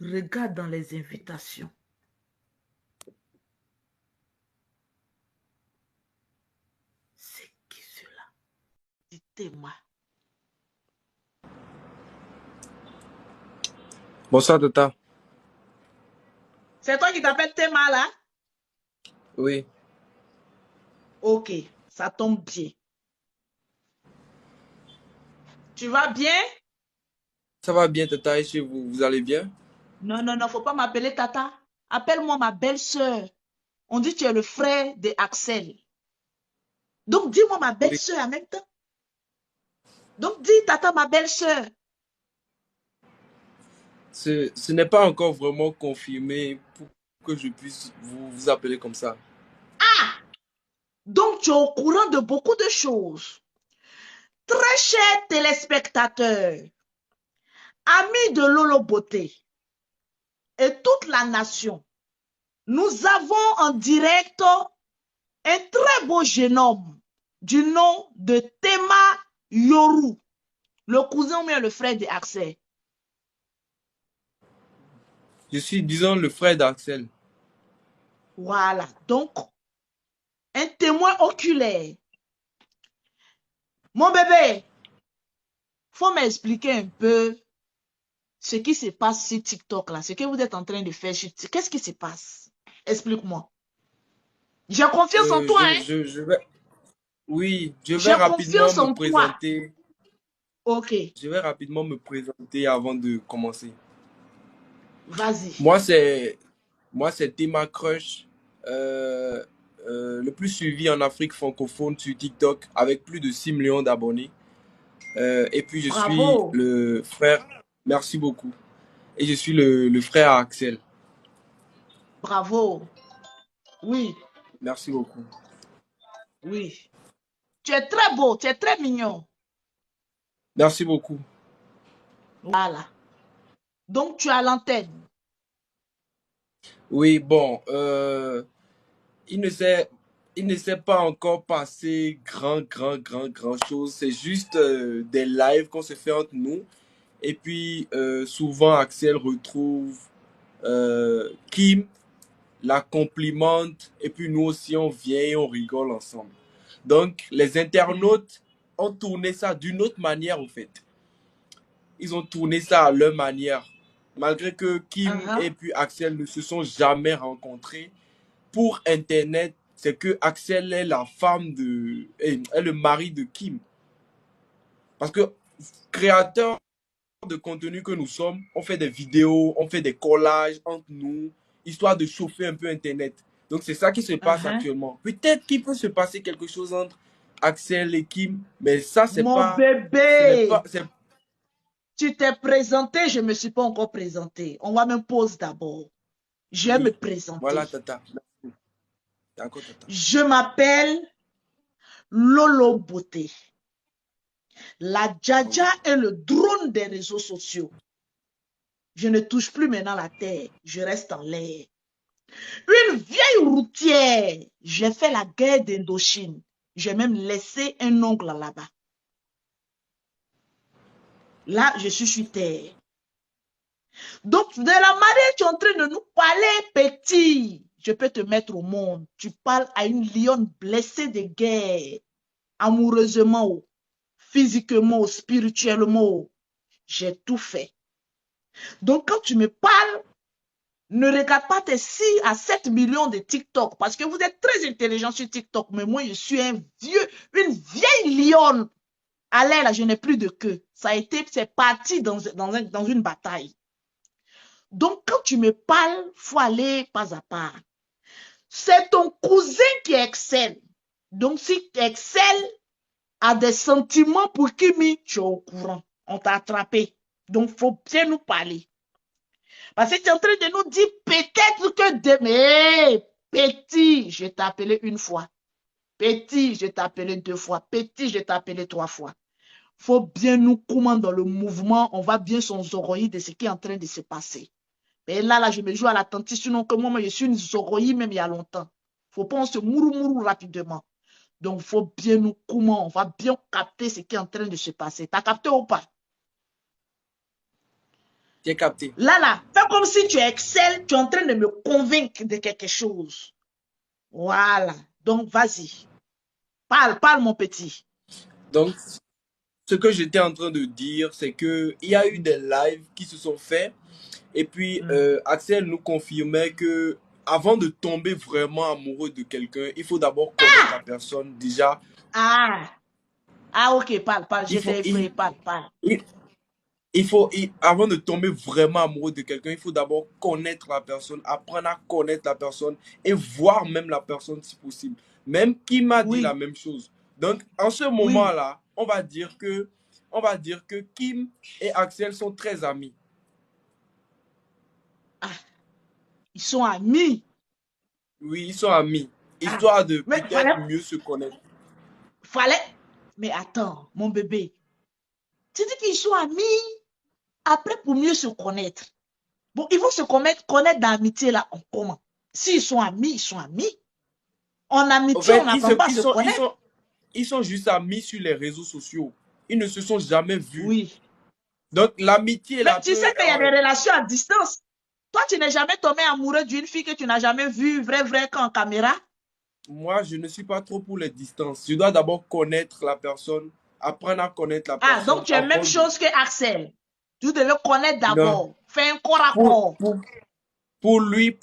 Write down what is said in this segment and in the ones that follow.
Regarde dans les invitations. C'est qui cela? Dites-moi. Bonsoir, Tata. C'est toi qui t'appelles Théma là? Oui, Ok, ça tombe bien. Tu vas bien? ça va bien, Tata. Et chez vous, vous allez bien? Non, non, non, faut pas m'appeler Tata. Appelle-moi ma belle-sœur. On dit que tu es le frère de Axel. Donc dis-moi ma Oui. belle-sœur en même temps. Donc dis Tata ma belle-sœur. Ce n'est pas encore vraiment confirmé pour que je puisse vous appeler comme ça. Ah! Donc tu es au courant de beaucoup de choses. Très chers téléspectateurs, amis de Lolo Beauté et toute la nation, nous avons en direct un très beau jeune homme du nom de Tema Yoru, le cousin ou bien le frère de Axel. Je suis, disons, le frère d'Axel. Voilà, donc un témoin oculaire. Mon bébé, faut m'expliquer un peu ce qui se passe sur TikTok là, ce que vous êtes en train de faire sur TikTok. Qu'est-ce qui se passe? Explique-moi. J'ai confiance en Euh, toi, je, hein? je, je vais, oui, je vais J'ai rapidement confiance me en toi. présenter. Ok, Je vais rapidement me présenter avant de commencer. vas-y. Moi, c'est, moi, c'est Tima Crush, euh, le plus suivi en Afrique francophone sur TikTok avec plus de 6 millions d'abonnés. Et puis je suis Bravo, le frère, merci beaucoup. Et je suis le frère à Axel. bravo. Oui, Merci beaucoup. oui. Tu es très beau, tu es très mignon. Merci beaucoup. Voilà. Donc, tu as l'antenne. Oui, bon, il ne s'est, il ne s'est pas encore passé grand chose. C'est juste des lives qu'on se fait entre nous. Et puis, souvent, Axel retrouve Kim, la complimente. Et puis, nous aussi, on vient et on rigole ensemble. Donc, les internautes ont tourné ça d'une autre manière, en fait. Ils ont tourné ça à leur manière. Malgré que Kim et puis Axel ne se sont jamais rencontrés, pour Internet, c'est que Axel est la femme est le mari de Kim. Parce que créateur de contenu que nous sommes, on fait des vidéos, on fait des collages entre nous, histoire de chauffer un peu Internet. Donc c'est ça qui se passe actuellement. Peut-être qu'il peut se passer quelque chose entre Axel et Kim, mais ça c'est Mon pas, ce n'est pas, bébé, c'est tu t'es présenté, je ne me suis pas encore présenté. On va me poser d'abord. Je vais me oui. présenter. Voilà, Tata. D'accord, Tata. Je m'appelle Lolo Beauté. La Djaja est le drone des réseaux sociaux. Je ne touche plus maintenant la terre, je reste en l'air. Une vieille routière, j'ai fait la guerre d'Indochine. J'ai même laissé un ongle là-bas. Là, je suis sur terre. Donc, de la manière tu es en train de nous parler, petit, je peux te mettre au monde. Tu parles à une lionne blessée de guerre, amoureusement, physiquement, spirituellement. J'ai tout fait. Donc, quand tu me parles, ne regarde pas tes 6 à 7 millions de TikTok parce que vous êtes très intelligent sur TikTok. Mais moi, je suis une vieille lionne. Allez, là, je n'ai plus de queue. C'est parti dans une bataille. Donc, quand tu me parles, il faut aller pas à pas. C'est ton cousin qui excelle. Donc, si Excel a des sentiments pour Kimi, tu es au courant. On t'a attrapé. Donc, il faut bien nous parler. Parce que tu es en train de nous dire peut-être que demain, petit, je t'ai appelé une fois. Petit, je t'ai appelé 2 fois. Petit, je t'ai appelé 3 fois. Faut bien nous commander dans le mouvement. On va bien s'enzoroyer de ce qui est en train de se passer. Mais là, je me joue à l'attentif, sinon que moi, je suis une zoroïe même il y a longtemps. Faut pas on se mourou rapidement. Donc, faut bien nous comment. On va bien capter ce qui est en train de se passer. T'as capté ou pas? J'ai capté. Là, fais comme si tu excelles, tu es en train de me convaincre de quelque chose. Voilà. Donc, vas-y. Parle, mon petit. Donc, ce que j'étais en train de dire, c'est que il y a eu des lives qui se sont faits. Et puis, Axel nous confirmait que avant de tomber vraiment amoureux de quelqu'un, il faut d'abord connaître la personne. Déjà, Ah, ok, parle. il faut, J'étais effrayé, parle. il, il faut, avant de tomber vraiment amoureux de quelqu'un, il faut d'abord connaître la personne, apprendre à connaître la personne et voir même la personne si possible. Même qui m'a dit la Oui, même chose. Donc, en ce oui. moment-là, on va dire que Kim et Axel sont très amis. Ah, ils sont amis. Oui, ils sont amis, Ah, histoire de mais peut-être mieux se connaître. fallait. Mais attends, mon bébé. Tu dis qu'ils sont amis après pour mieux se connaître. Bon, ils vont se connaître d'amitié là, en comment? S'ils sont amis, ils sont amis. En En amitié, on fait, ils, se, n'attend pas à ils, se sont, ils, connaître. sont, ils sont juste amis sur les réseaux sociaux. Ils ne se sont jamais vus. Oui. Donc, l'amitié, Mais là, tu sais peut... qu'il y a des relations à distance. Toi, tu n'es jamais tombé amoureux d'une fille que tu n'as jamais vue vrai qu'en caméra. moi, je ne suis pas trop pour les distances. Je dois d'abord connaître la personne, apprendre à connaître la Ah, donc personne tu es même avant de... chose que Axel. Tu devais connaître Non. d'abord. Fais un corps à Pour, corps. pour, pour lui,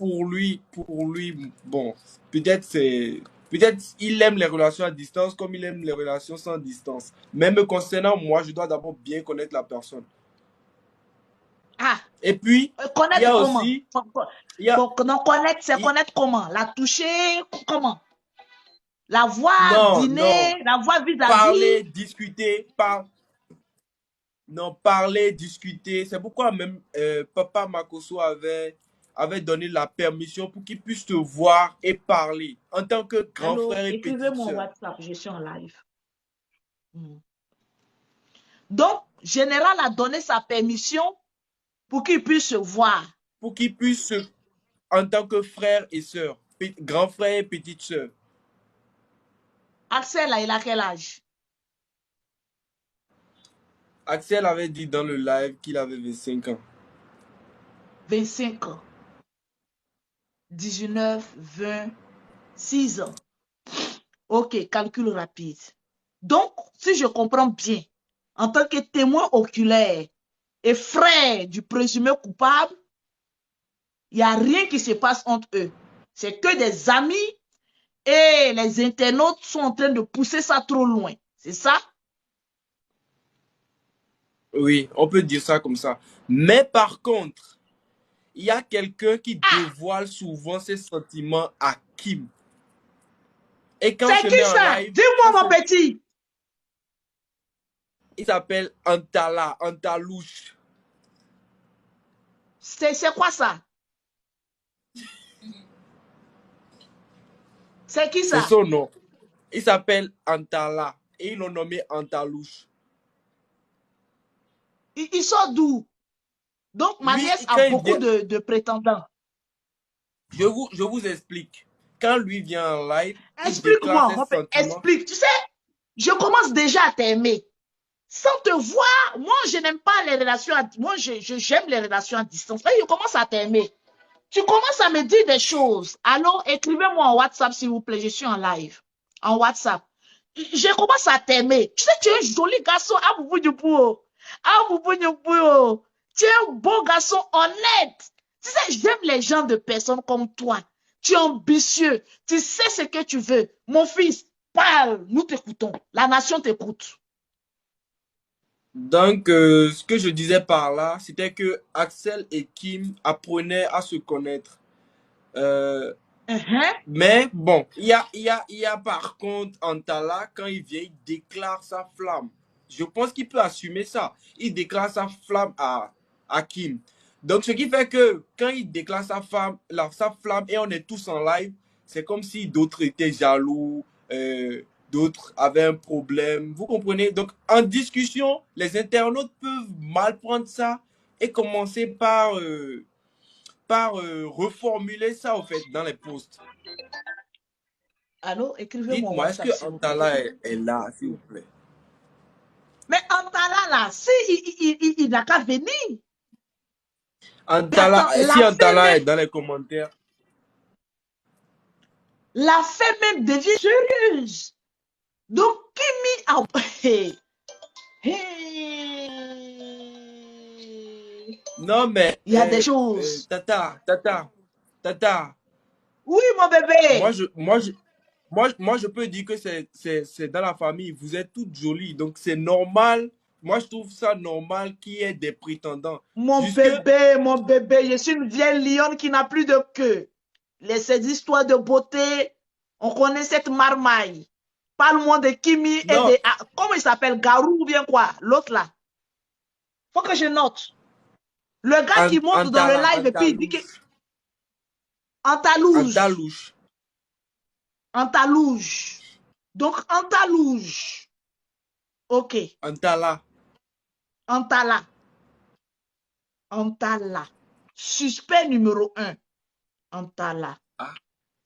bon, peut-être c'est... Peut-être il aime les relations à distance comme il aime les relations sans distance. Mais me concernant, moi, je dois d'abord bien connaître la personne. Ah, Et puis, il y connaître a comment? aussi... Il y a, Bon, non, connaître, c'est il- connaître comment? La toucher, comment? La voir, non, non. dîner, la voir vis-à-vis. Parler, discuter, non, parler, discuter. C'est pourquoi même Papa Makoso avait donné la permission pour qu'il puisse te voir et parler en tant que grand Allô, frère et petite écrivez-moi en sœur. WhatsApp, je suis en live. Hmm. Donc, Général a donné sa permission pour qu'il puisse se voir. Pour qu'il puisse, en tant que frère et sœur, grand frère et petite sœur. Axel, là, il a quel âge? Axel avait dit dans le live qu'il avait 25 ans. 25 ans. 19, 20, 6 ans. Ok, calcul rapide. Donc, si je comprends bien, en tant que témoin oculaire et frère du présumé coupable, il n'y a rien qui se passe entre eux. C'est que des amis et les internautes sont en train de pousser ça trop loin. C'est ça? Oui, on peut dire ça comme ça. Mais par contre, il y a quelqu'un qui Ah, dévoile souvent ses sentiments à Kim. Et quand c'est je qui mets en ça? live, Dis-moi, mon petit. il s'appelle Antala, Antalouche. C'est quoi ça? C'est qui C'est ça? son nom. Il s'appelle Antala et ils l'ont nommé Antalouche. Il sort d'où? Donc, ma Lui, nièce a quand il beaucoup vient, de prétendants. je vous explique. Quand lui vient en live, il déclare Explique-moi, ses mon père, sentiments. explique. Tu sais, je commence déjà à t'aimer. Sans te voir, moi, je n'aime pas les relations à distance. Moi, j'aime les relations à distance. Là, je commence à t'aimer. Tu commences à me dire des choses. Alors, écrivez-moi en WhatsApp, s'il vous plaît. Je suis en live. En WhatsApp. Je commence à t'aimer. Tu sais, tu es un joli garçon. Ah, boubou du pou. Ah, boubou du pou. Tu es un beau garçon honnête. Tu sais, j'aime les gens de personnes comme toi. Tu es ambitieux. Tu sais ce que tu veux. Mon fils, parle. Nous t'écoutons. La nation t'écoute. Donc, ce que je disais par là, c'était que Axel et Kim apprenaient à se connaître. Euh, Uh -huh. mais bon, il y a par contre Antala, quand il vient, il déclare sa flamme. Je pense qu'il peut assumer ça. Il déclare sa flamme à Kim. Donc, ce qui fait que quand il déclare sa flamme et on est tous en live, c'est comme si d'autres étaient jaloux, d'autres avaient un problème. Vous comprenez? Donc, en discussion, les internautes peuvent mal prendre ça et commencer par reformuler ça, en fait, dans les posts. Allô, écrivez-moi en Dites-moi, est-ce WhatsApp, que s'il vous plaît. Antala est là, s'il vous plaît? Mais Antala, là, si il n'a qu'à venir. Mais attends, Si Antala est dans les commentaires, la femme même devient sérieuse. Donc, Kimi a... Hey. non, mais, Il y a des choses. Tata, Oui, mon bébé. moi, je peux dire que c'est dans la famille. Vous êtes toutes jolies, donc c'est normal. Moi, je trouve ça normal qu'il y ait des prétendants. Mon bébé, je suis une vieille lionne qui n'a plus de queue. Ces histoires de beauté, on connaît cette marmaille. Parle-moi de Kimi et Non, de... comment il s'appelle? Garou ou bien quoi? L'autre là. Faut que je note. Le gars qui monte dans le live et puis il dit que... Antalouge. Antalouge. Donc, Antalouge. Ok. Antala. Antala. Antala. Suspect numéro 1. Antala. Ah.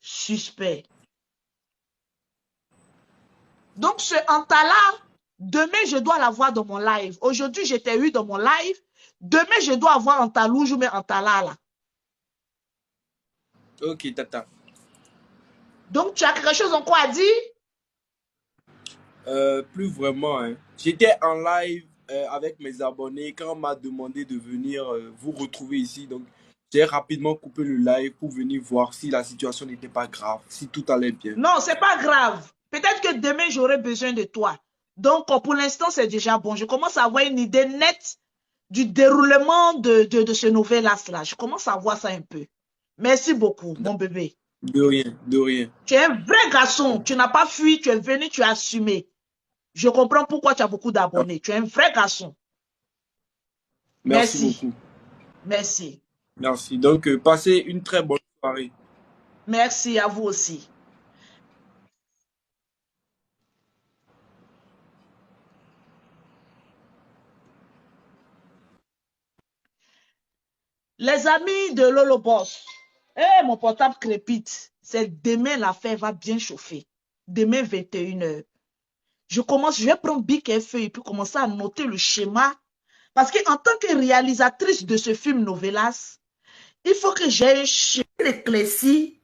Suspect. Donc, ce Antala, demain, je dois l'avoir dans mon live. Aujourd'hui, j'étais eu dans mon live. Demain, je dois avoir Antalouge ou mais Antala là. Ok, tata. Donc, tu as quelque chose encore à dire? Plus vraiment. Hein. J'étais en live avec mes abonnés quand on m'a demandé de venir vous retrouver ici. Donc, j'ai rapidement coupé le live pour venir voir si la situation n'était pas grave, si tout allait bien. Non, c'est pas grave. Peut-être que demain, j'aurai besoin de toi. Donc, pour l'instant, c'est déjà bon. Je commence à avoir une idée nette du déroulement de ce nouvel-là. Je commence à voir ça un peu. Merci beaucoup, mon bébé. De rien, de rien. Tu es un vrai garçon. Tu n'as pas fui, tu es venu, tu as assumé. Je comprends pourquoi tu as beaucoup d'abonnés. Tu es un vrai garçon. Merci beaucoup. Merci. Merci. Donc, passez une très bonne soirée. Merci à vous aussi. Les amis de Lolo Boss, mon portable crépite. C'est demain, l'affaire va bien chauffer. Demain, 21h. Je vais prendre bic et feuille et puis commencer à noter le schéma. Parce qu'en tant que réalisatrice de ce film Novelas, il faut que j'ai un schéma éclairci,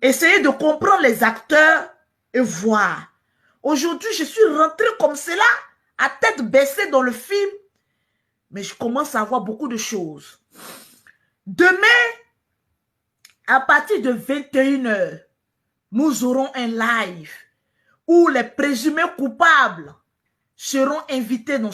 essayer de comprendre les acteurs et voir. Aujourd'hui, je suis rentrée comme cela, à tête baissée dans le film, mais je commence à voir beaucoup de choses. Demain, à partir de 21h, nous aurons un live où les présumés coupables seront invités dans